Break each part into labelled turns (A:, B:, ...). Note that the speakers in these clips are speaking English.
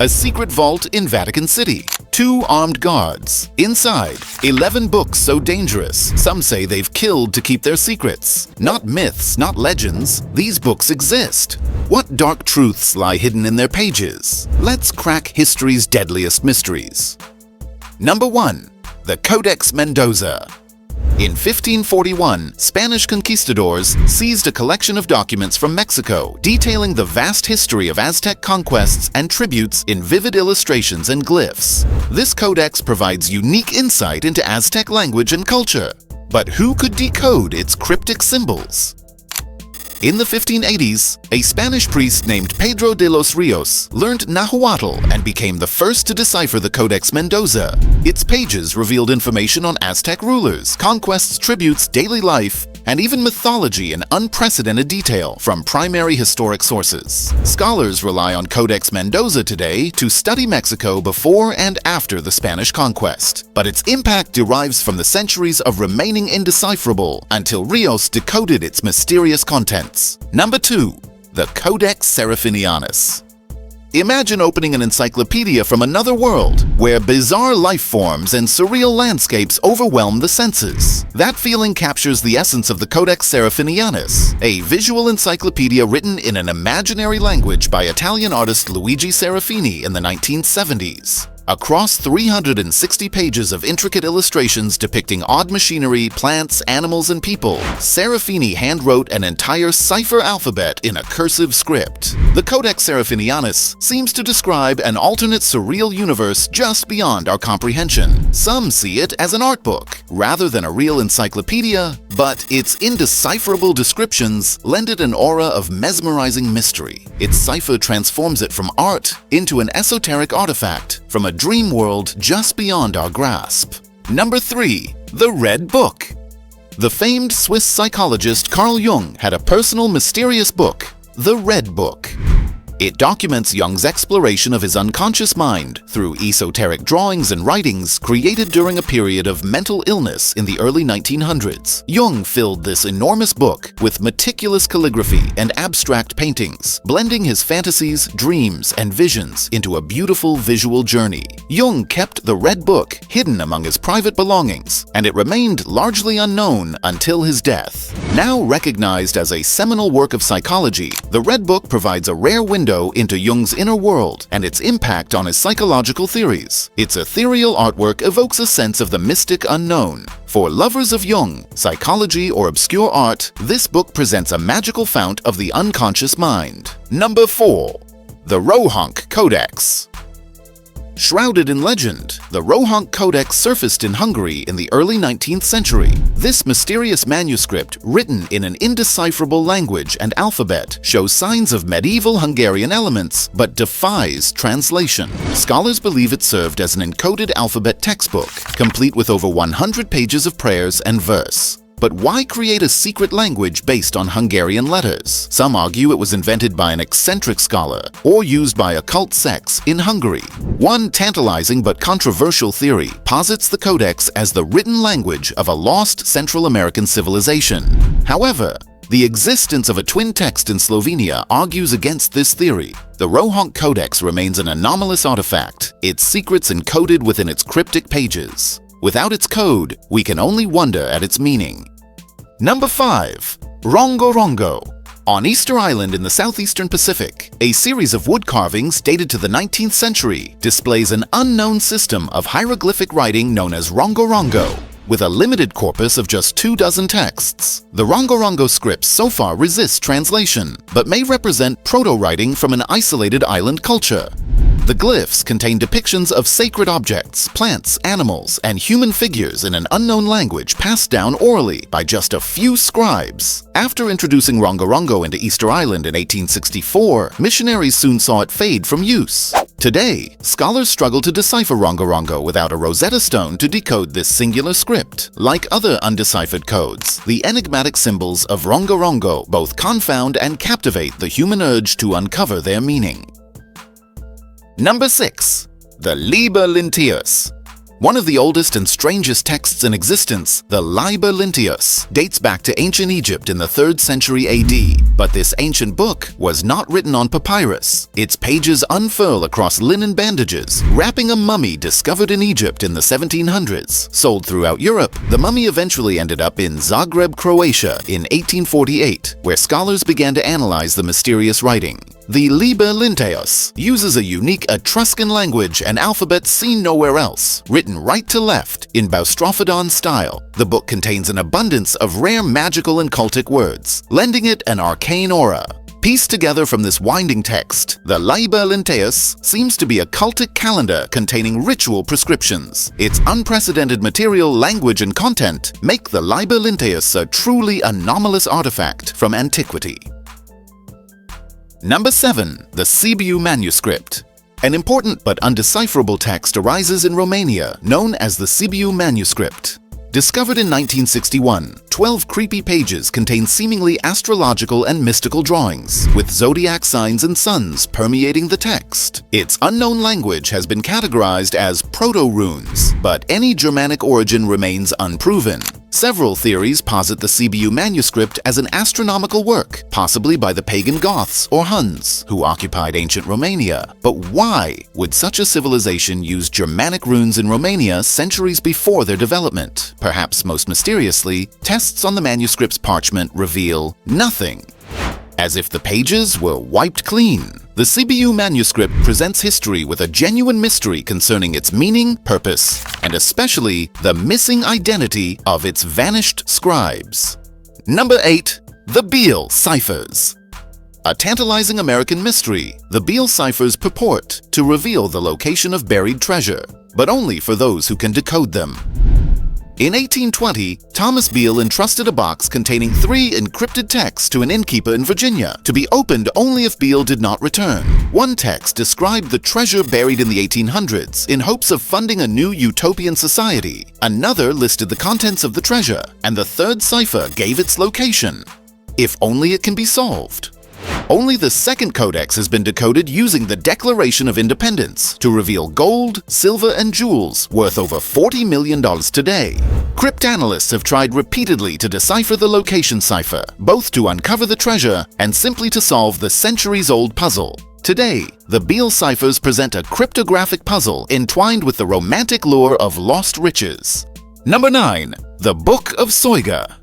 A: A secret vault in Vatican City. 2 armed guards. Inside, 11 books so dangerous, some say they've killed to keep their secrets. Not myths, not legends, these books exist. What dark truths lie hidden in their pages? Let's crack history's deadliest mysteries. Number 1. The Codex Mendoza. In 1541, Spanish conquistadors seized a collection of documents from Mexico detailing the vast history of Aztec conquests and tributes in vivid illustrations and glyphs. This codex provides unique insight into Aztec language and culture. But who could decode its cryptic symbols? In the 1580s, a Spanish priest named Pedro de los Rios learned Nahuatl and became the first to decipher the Codex Mendoza. Its pages revealed information on Aztec rulers, conquests, tributes, daily life, and even mythology in unprecedented detail from primary historic sources. Scholars rely on Codex Mendoza today to study Mexico before and after the Spanish conquest, but its impact derives from the centuries of remaining indecipherable until Rios decoded its mysterious contents. Number 2. The Codex Seraphinianus. Imagine opening an encyclopedia from another world, where bizarre life forms and surreal landscapes overwhelm the senses. That feeling captures the essence of the Codex Seraphinianus, a visual encyclopedia written in an imaginary language by Italian artist Luigi Serafini in the 1970s. Across 360 pages of intricate illustrations depicting odd machinery, plants, animals, and people, Serafini handwrote an entire cipher alphabet in a cursive script. The Codex Seraphinianus seems to describe an alternate surreal universe just beyond our comprehension. Some see it as an art book, rather than a real encyclopedia, but its indecipherable descriptions lend it an aura of mesmerizing mystery. Its cipher transforms it from art into an esoteric artifact, from a dream world just beyond our grasp. Number 3. The Red Book. The famed Swiss psychologist Carl Jung had a personal mysterious book, The Red Book. It documents Jung's exploration of his unconscious mind through esoteric drawings and writings created during a period of mental illness in the early 1900s. Jung filled this enormous book with meticulous calligraphy and abstract paintings, blending his fantasies, dreams, and visions into a beautiful visual journey. Jung kept the Red Book hidden among his private belongings, and it remained largely unknown until his death. Now recognized as a seminal work of psychology, the Red Book provides a rare window into Jung's inner world and its impact on his psychological theories. Its ethereal artwork evokes a sense of the mystic unknown. For lovers of Jung, psychology, or obscure art, this book presents a magical fount of the unconscious mind. Number 4. The Rohonc Codex. Shrouded in legend, the Rohonc Codex surfaced in Hungary in the early 19th century. This mysterious manuscript, written in an indecipherable language and alphabet, shows signs of medieval Hungarian elements but defies translation. Scholars believe it served as an encoded alphabet textbook, complete with over 100 pages of prayers and verse. But why create a secret language based on Hungarian letters? Some argue it was invented by an eccentric scholar or used by occult sects in Hungary. One tantalizing but controversial theory posits the codex as the written language of a lost Central American civilization. However, the existence of a twin text in Slovenia argues against this theory. The Rohonc Codex remains an anomalous artifact, its secrets encoded within its cryptic pages. Without its code, we can only wonder at its meaning. Number 5. Rongo Rongo. On Easter Island in the southeastern Pacific, a series of wood carvings dated to the 19th century displays an unknown system of hieroglyphic writing known as Rongo Rongo. With a limited corpus of just 24 texts, the Rongo Rongo scripts so far resist translation, but may represent proto-writing from an isolated island culture. The glyphs contain depictions of sacred objects, plants, animals, and human figures in an unknown language passed down orally by just a few scribes. After introducing Rongo Rongo into Easter Island in 1864, missionaries soon saw it fade from use. Today, scholars struggle to decipher Rongo Rongo without a Rosetta Stone to decode this singular script. Like other undeciphered codes, the enigmatic symbols of Rongo Rongo both confound and captivate the human urge to uncover their meaning. Number 6. The Liber Linteus. One of the oldest and strangest texts in existence, the Liber Linteus, dates back to ancient Egypt in the 3rd century AD. But this ancient book was not written on papyrus. Its pages unfurl across linen bandages, wrapping a mummy discovered in Egypt in the 1700s. Sold throughout Europe, the mummy eventually ended up in Zagreb, Croatia in 1848, where scholars began to analyze the mysterious writing. The Liber Linteus uses a unique Etruscan language and alphabet seen nowhere else, written right to left in Boustrophedon style. The book contains an abundance of rare magical and cultic words, lending it an arcane aura. Pieced together from this winding text, the Liber Linteus seems to be a cultic calendar containing ritual prescriptions. Its unprecedented material, language, and content make the Liber Linteus a truly anomalous artifact from antiquity. Number 7. The Sibiu manuscript. An important but undecipherable text arises in Romania, known as the Sibiu manuscript. Discovered in 1961, 12 creepy pages contain seemingly astrological and mystical drawings, with zodiac signs and suns permeating the text. Its unknown language has been categorized as proto-runes, but any Germanic origin remains unproven. Several theories posit the Sibiu manuscript as an astronomical work, possibly by the pagan Goths or Huns, who occupied ancient Romania. But why would such a civilization use Germanic runes in Romania centuries before their development? Perhaps most mysteriously, tests on the manuscript's parchment reveal nothing. As if the pages were wiped clean. The Sibiu manuscript presents history with a genuine mystery concerning its meaning, purpose, and especially the missing identity of its vanished scribes. Number 8. The Beale Ciphers. A tantalizing American mystery, the Beale ciphers purport to reveal the location of buried treasure, but only for those who can decode them. In 1820, Thomas Beale entrusted a box containing 3 encrypted texts to an innkeeper in Virginia, to be opened only if Beale did not return. One text described the treasure buried in the 1800s in hopes of funding a new utopian society. Another listed the contents of the treasure, and the 3rd cipher gave its location. If only it can be solved. Only the 2nd codex has been decoded using the Declaration of Independence to reveal gold, silver, and jewels worth over $40 million today. Cryptanalysts have tried repeatedly to decipher the location cipher, both to uncover the treasure and simply to solve the centuries-old puzzle. Today, the Beale ciphers present a cryptographic puzzle entwined with the romantic lure of lost riches. Number 9. The Book of Soyga.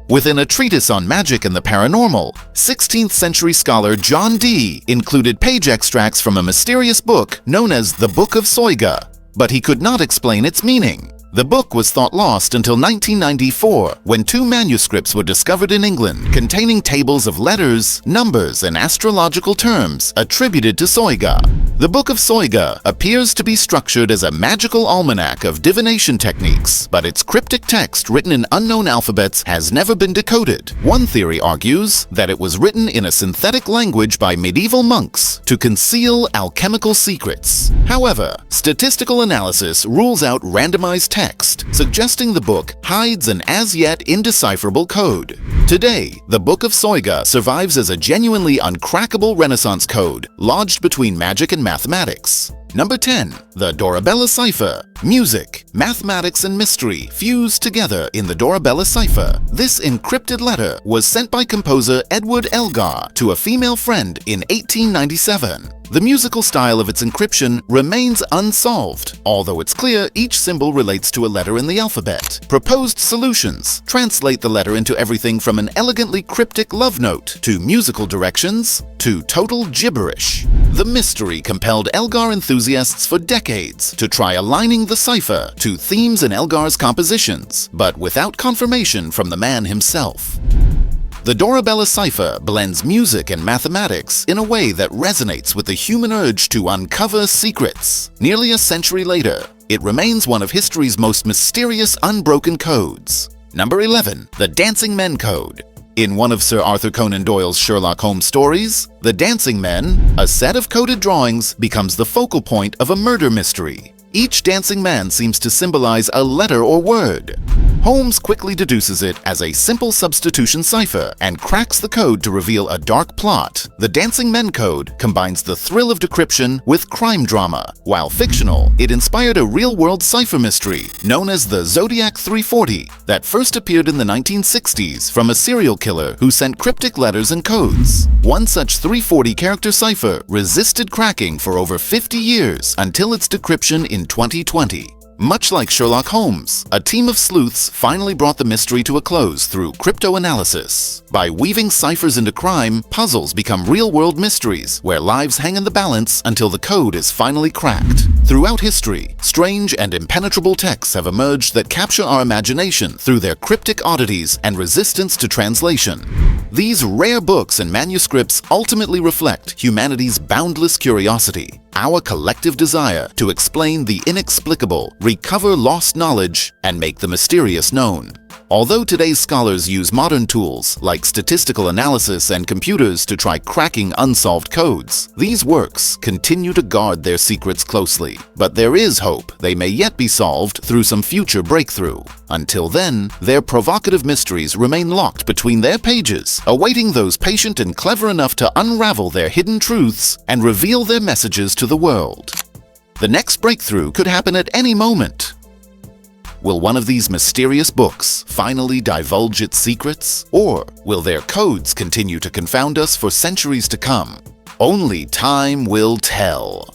A: Within a treatise on magic and the paranormal, 16th century scholar John Dee included page extracts from a mysterious book known as the Book of Soyga, but he could not explain its meaning. The book was thought lost until 1994, when 2 manuscripts were discovered in England containing tables of letters, numbers, and astrological terms attributed to Soyga. The Book of Soyga appears to be structured as a magical almanac of divination techniques, but its cryptic text written in unknown alphabets has never been decoded. One theory argues that it was written in a synthetic language by medieval monks to conceal alchemical secrets. However, statistical analysis rules out randomized text, suggesting the book hides an as-yet indecipherable code. Today, the Book of Soyga survives as a genuinely uncrackable Renaissance code, lodged between magic and mathematics. Number 10. The Dorabella Cipher. Music, mathematics, and mystery fused together in the Dorabella Cipher. This encrypted letter was sent by composer Edward Elgar to a female friend in 1897. The musical style of its encryption remains unsolved, although it's clear each symbol relates to a letter in the alphabet. Proposed solutions translate the letter into everything from an elegantly cryptic love note to musical directions to total gibberish. The mystery compelled Elgar enthusiasts for decades to try aligning the cipher to themes in Elgar's compositions, but without confirmation from the man himself. The Dorabella cipher blends music and mathematics in a way that resonates with the human urge to uncover secrets. Nearly a century later, it remains one of history's most mysterious unbroken codes. Number 11. The Dancing Men Code. In one of Sir Arthur Conan Doyle's Sherlock Holmes stories, the Dancing Men, a set of coded drawings, becomes the focal point of a murder mystery. Each dancing man seems to symbolize a letter or word. Holmes quickly deduces it as a simple substitution cipher and cracks the code to reveal a dark plot. The Dancing Men Code combines the thrill of decryption with crime drama. While fictional, it inspired a real-world cipher mystery known as the Zodiac 340 that first appeared in the 1960s from a serial killer who sent cryptic letters and codes. One such 340-character cipher resisted cracking for over 50 years until its decryption in 2020. Much like Sherlock Holmes, a team of sleuths finally brought the mystery to a close through cryptanalysis. By weaving ciphers into crime, puzzles become real-world mysteries where lives hang in the balance until the code is finally cracked. Throughout history, strange and impenetrable texts have emerged that capture our imagination through their cryptic oddities and resistance to translation. These rare books and manuscripts ultimately reflect humanity's boundless curiosity, our collective desire to explain the inexplicable, recover lost knowledge, and make the mysterious known. Although today's scholars use modern tools like statistical analysis and computers to try cracking unsolved codes, these works continue to guard their secrets closely. But there is hope they may yet be solved through some future breakthrough. Until then, their provocative mysteries remain locked between their pages, awaiting those patient and clever enough to unravel their hidden truths and reveal their messages to the world. The next breakthrough could happen at any moment. Will one of these mysterious books finally divulge its secrets? Or will their codes continue to confound us for centuries to come? Only time will tell.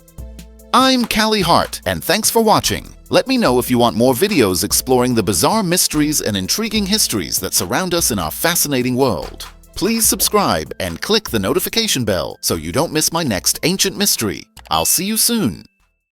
A: I'm Callie Hart, and thanks for watching. Let me know if you want more videos exploring the bizarre mysteries and intriguing histories that surround us in our fascinating world. Please subscribe and click the notification bell so you don't miss my next ancient mystery. I'll see you soon.